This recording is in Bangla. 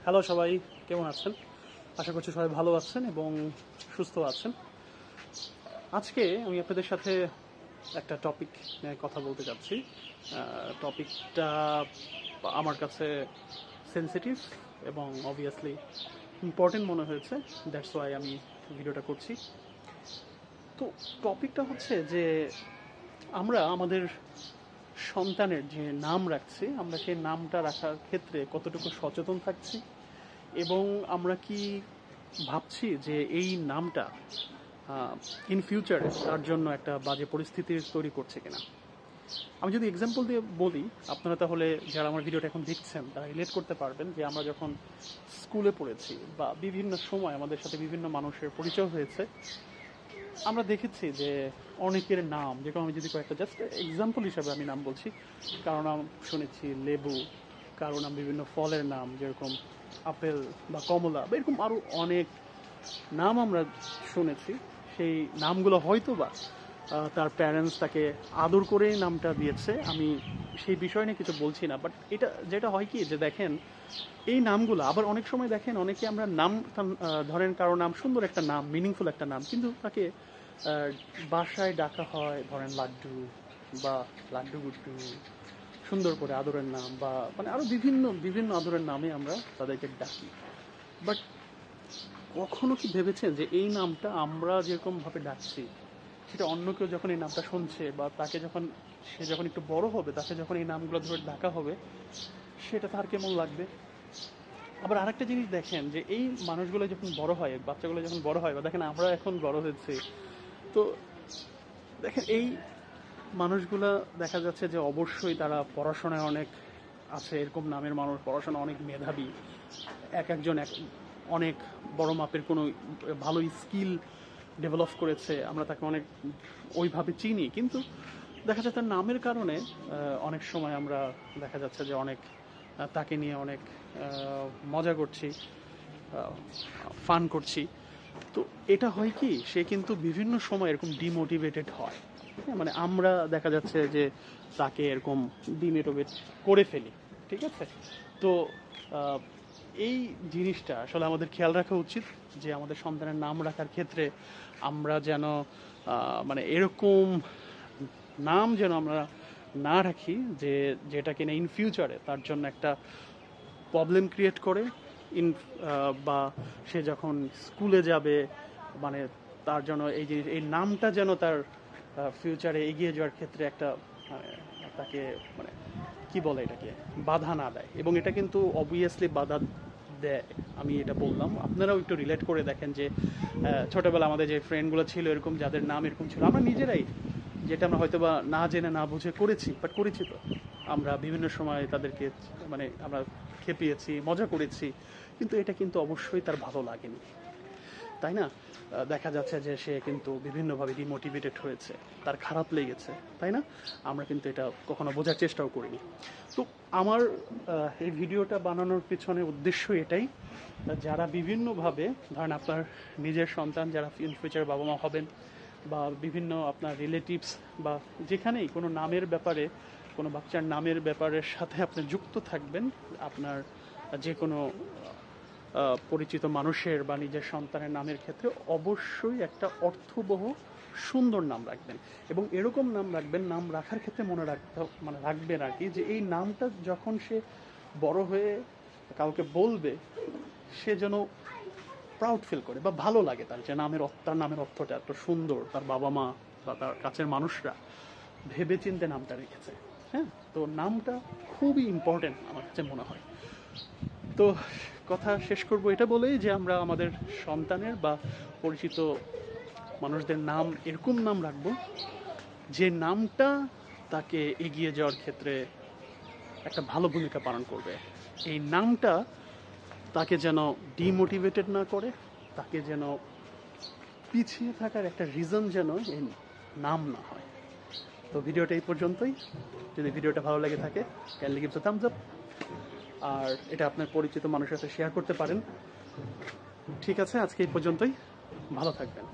হ্যালো সবাই, কেমন আছেন? আশা করছি সবাই ভালো আছেন এবং সুস্থ আছেন। আজকে আমি আপনাদের সাথে একটা টপিক নিয়ে কথা বলতে যাচ্ছি। টপিকটা আমার কাছে সেনসিটিভ এবং অবভিয়াসলি ইম্পর্টেন্ট মনে হয়েছে, দ্যাটস ওয়াই আমি ভিডিওটা করছি। তো টপিকটা হচ্ছে যে আমরা আমাদের সন্তানের যে নাম রাখছি, আমরা সেই নামটা রাখার ক্ষেত্রে কতটুকু সচেতন থাকছি এবং আমরা কি ভাবছি যে এই নামটা ইন ফিউচারে তার জন্য একটা বাজে পরিস্থিতি তৈরি করছে কিনা। আমি যদি এক্সাম্পল দিয়ে বলি, আপনারা তাহলে যারা আমার ভিডিওটা এখন দেখছেন তারা রিলেট করতে পারবেন যে আমরা যখন স্কুলে পড়েছি বা বিভিন্ন সময় আমাদের সাথে বিভিন্ন মানুষের পরিচয় হয়েছে, আমরা দেখেছি যে অনেকের নাম, যেরকম আমি যদি কয়েকটা জাস্ট এক্সাম্পল হিসাবে আমি নাম বলছি, কারো নাম শুনেছি লেবু, কারো নাম বিভিন্ন ফলের নাম যেরকম আপেল বা কমলা বা এরকম আরও অনেক নাম আমরা শুনেছি। সেই নামগুলো হয়তো বা তার প্যারেন্টস তাকে আদর করেই নামটা দিয়েছে, আমি সেই বিষয় নিয়ে কিছু বলছি না। বাট এটা যেটা হয় কি, যে দেখেন এই নামগুলো আবার অনেক সময় দেখেন অনেকে আমরা নাম ধরেন কারো নাম সুন্দর একটা নাম, মিনিংফুল একটা নাম, কিন্তু তাকে বাসায় ডাকা হয় ধরেন লাড্ডু বা লাড্ডু গুড্ডু, সুন্দর করে আদরের নাম, বা মানে আরো বিভিন্ন বিভিন্ন আদরের নামে আমরা তাদেরকে ডাকি। বাট কখনো কি ভেবেছেন যে এই নামটা আমরা যেরকম ভাবে ডাকছি, সেটা অন্য কেউ যখন এই নামটা শুনছে বা তাকে যখন সে যখন একটু বড় হবে, তাকে যখন এই নামগুলো ধরে ডাকা হবে, সেটা তার কেমন লাগবে? আবার আরেকটা জিনিস দেখেন, যে এই মানুষগুলো যখন বড় হয়, বাচ্চাগুলো যখন বড় হয়, বা দেখেন আমরা এখন বড় হয়েছি, তো দেখেন এই মানুষগুলা দেখা যাচ্ছে যে অবশ্যই তারা পড়াশোনায় অনেক আছে, এরকম নামের মানুষ পড়াশোনা অনেক মেধাবী, একজন অনেক বড় মাপের কোনো ভালো স্কিল ডেভেলপ করেছে, আমরা তাকে অনেক ওইভাবে চিনি, কিন্তু দেখা যায় তার নামের কারণে অনেক সময় আমরা দেখা যাচ্ছে যে অনেক তাকে নিয়ে অনেক মজা করছি, ফান করছি। তো এটা হয় কি, সে কিন্তু বিভিন্ন সময় এরকম ডিমোটিভেটেড হয়। মানে আমরা দেখা যাচ্ছে যে তাকে এরকম ডিমোটিভেট করে ফেলি, ঠিক আছে? তো এই জিনিসটা আসলে আমাদের খেয়াল রাখা উচিত যে আমাদের সন্তানের নাম রাখার ক্ষেত্রে আমরা যেন মানে এরকম নাম যেন আমরা না রাখি যে যেটা কিনা ইন ফিউচারে তার জন্য একটা প্রবলেম ক্রিয়েট করে। বা সে যখন স্কুলে যাবে, মানে তার জন্য এই জিনিস, এই নামটা যেন তার ফিউচারে এগিয়ে যাওয়ার ক্ষেত্রে একটা তাকে মানে কি বলে এটাকে বাধা না দেয়। এবং এটা কিন্তু অবভিয়াসলি বাধা দেয়, আমি এটা বললাম। আপনারাও একটু রিলেট করে দেখেন যে ছোটবেলা আমাদের যে ফ্রেন্ডগুলো ছিল এরকম, যাদের নাম এরকম ছিল, আমরা নিজেরাই যেটা আমরা হয়তো বা না জেনে না বুঝে করেছি, বাট করেছি তো আমরা বিভিন্ন সময় তাদেরকে, মানে আমরা খেপিয়েছি, মজা করেছি, কিন্তু এটা কিন্তু অবশ্যই তার ভালো লাগেনি, তাই না? দেখা যাচ্ছে যে সে কিন্তু বিভিন্নভাবে ডিমোটিভেটেড হয়েছে, তার খারাপ লেগেছে, তাই না? আমরা কিন্তু এটা কখনো বোঝার চেষ্টাও করিনি। তো আমার এই ভিডিওটা বানানোর পিছনে উদ্দেশ্য এটাই, যারা বিভিন্নভাবে ধরেন আপনার নিজের সন্তান যারা ইন ফিউচার বাবা মা হবেন, বা বিভিন্ন আপনার রিলেটিভস বা যেখানেই কোনো নামের ব্যাপারে, কোনো বাচ্চার নামের ব্যাপারের সাথে আপনি যুক্ত থাকবেন, আপনার যে কোনো পরিচিত মানুষের বা নিজের সন্তানের নামের ক্ষেত্রে অবশ্যই একটা অর্থবহ সুন্দর নাম রাখবেন। এবং এরকম নাম রাখবেন, নাম রাখার ক্ষেত্রে মনে রাখবেন আর কি, যে এই নামটা যখন সে বড় হয়ে কাউকে বলবে, সে যেন প্রাউড ফিল করে বা ভালো লাগে তার, যে তার নামের অর্থটা এত সুন্দর, তার বাবা মা বা তার কাছের মানুষরা ভেবে চিন্তে নামটা রেখেছে। হ্যাঁ, তো নামটা খুবই ইম্পর্টেন্ট আমার কাছে মনে হয়। তো কথা শেষ করব এটা বলেই যে আমরা আমাদের সন্তানের বা পরিচিত মানুষদের নাম এরকম নাম রাখবো যে নামটা তাকে এগিয়ে যাওয়ার ক্ষেত্রে একটা ভালো ভূমিকা পালন করবে। এই নামটা তাকে যেন ডিমোটিভেটেড না করে, তাকে যেন পিছিয়ে থাকার একটা রিজন যেন এই নাম না হয়। তো ভিডিওটা এই পর্যন্তই। যদি ভিডিওটা ভালো লেগে থাকে, kindly give the thumbs up, আর এটা আপনার পরিচিত মানুষের সাথে শেয়ার করতে পারেন। ঠিক আছে, আজকে এই পর্যন্তই, ভালো থাকবেন।